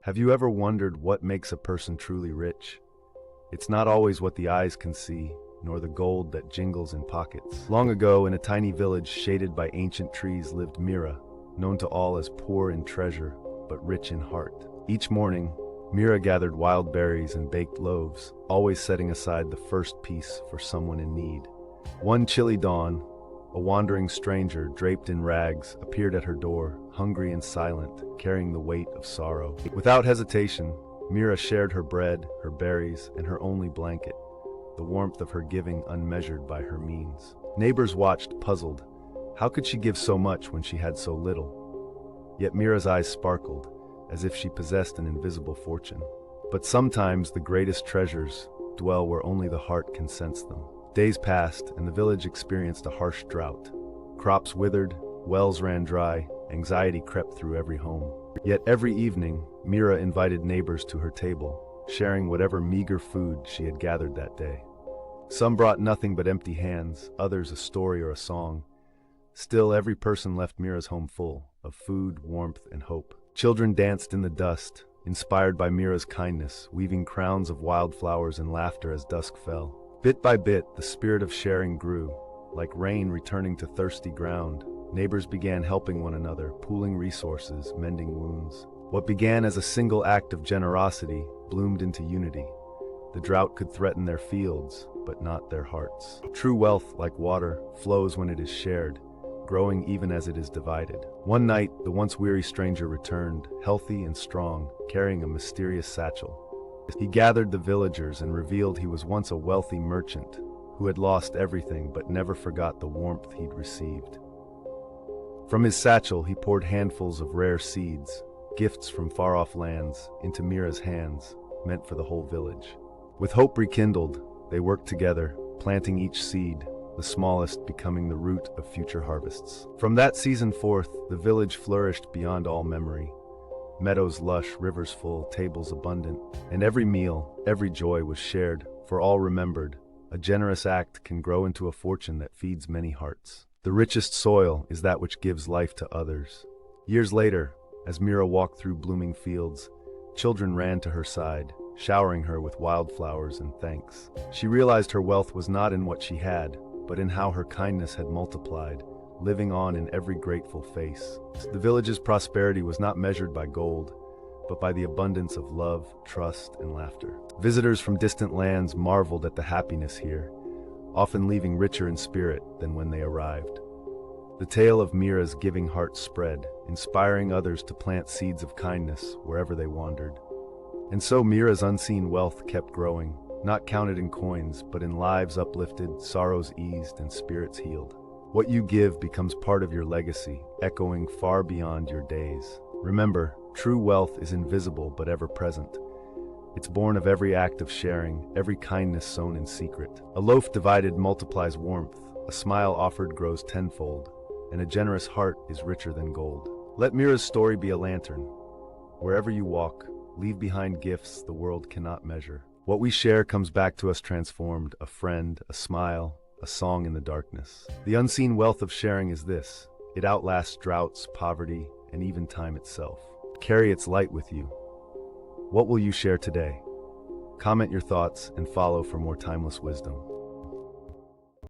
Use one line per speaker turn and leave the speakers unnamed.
Have you ever wondered what makes a person truly rich? It's not always what the eyes can see, nor the gold that jingles in pockets. Long ago, in a tiny village shaded by ancient trees, lived Mira, known to all as poor in treasure, but rich in heart. Each morning, Mira gathered wild berries and baked loaves, always setting aside the first piece for someone in need. One chilly dawn, a wandering stranger, draped in rags, appeared at her door, hungry and silent, carrying the weight of sorrow. Without hesitation, Mira shared her bread, her berries, and her only blanket, the warmth of her giving unmeasured by her means. Neighbors watched, puzzled. How could she give so much when she had so little? Yet Mira's eyes sparkled, as if she possessed an invisible fortune. But sometimes the greatest treasures dwell where only the heart can sense them. Days passed, and the village experienced a harsh drought. Crops withered, wells ran dry, anxiety crept through every home. Yet every evening, Mira invited neighbors to her table, sharing whatever meager food she had gathered that day. Some brought nothing but empty hands, others a story or a song. Still, every person left Mira's home full of food, warmth, and hope. Children danced in the dust, inspired by Mira's kindness, weaving crowns of wildflowers and laughter as dusk fell. Bit by bit, the spirit of sharing grew. Like rain returning to thirsty ground, neighbors began helping one another, pooling resources, mending wounds. What began as a single act of generosity bloomed into unity. The drought could threaten their fields, but not their hearts. True wealth, like water, flows when it is shared, growing even as it is divided. One night, the once weary stranger returned, healthy and strong, carrying a mysterious satchel. He gathered the villagers and revealed he was once a wealthy merchant who had lost everything but never forgot the warmth he'd received. From his satchel, he poured handfuls of rare seeds, gifts from far-off lands, into Mira's hands, meant for the whole village. With hope rekindled, they worked together, planting each seed, the smallest becoming the root of future harvests. From that season forth, the village flourished beyond all memory. Meadows lush, rivers full, tables abundant, and every meal, every joy was shared, for all remembered, a generous act can grow into a fortune that feeds many hearts. The richest soil is that which gives life to others. Years later, as Mira walked through blooming fields, children ran to her side, showering her with wildflowers and thanks. She realized her wealth was not in what she had, but in how her kindness had multiplied, living on in every grateful face. The village's prosperity was not measured by gold, but by the abundance of love, trust, and laughter. Visitors from distant lands marveled at the happiness here, often leaving richer in spirit than when they arrived. The tale of Mira's giving heart spread, inspiring others to plant seeds of kindness wherever they wandered. And so Mira's unseen wealth kept growing, not counted in coins, but in lives uplifted, sorrows eased, and spirits healed. What you give becomes part of your legacy, echoing far beyond your days. Remember, true wealth is invisible but ever present. It's born of every act of sharing, every kindness sown in secret. A loaf divided multiplies warmth, a smile offered grows tenfold, and a generous heart is richer than gold. Let Mira's story be a lantern. Wherever you walk, leave behind gifts the world cannot measure. What we share comes back to us transformed, a friend, a smile, a song in the darkness. The unseen wealth of sharing is this: it outlasts droughts, poverty, and even time itself. Carry its light with you. What will you share today? Comment your thoughts and follow for more timeless wisdom.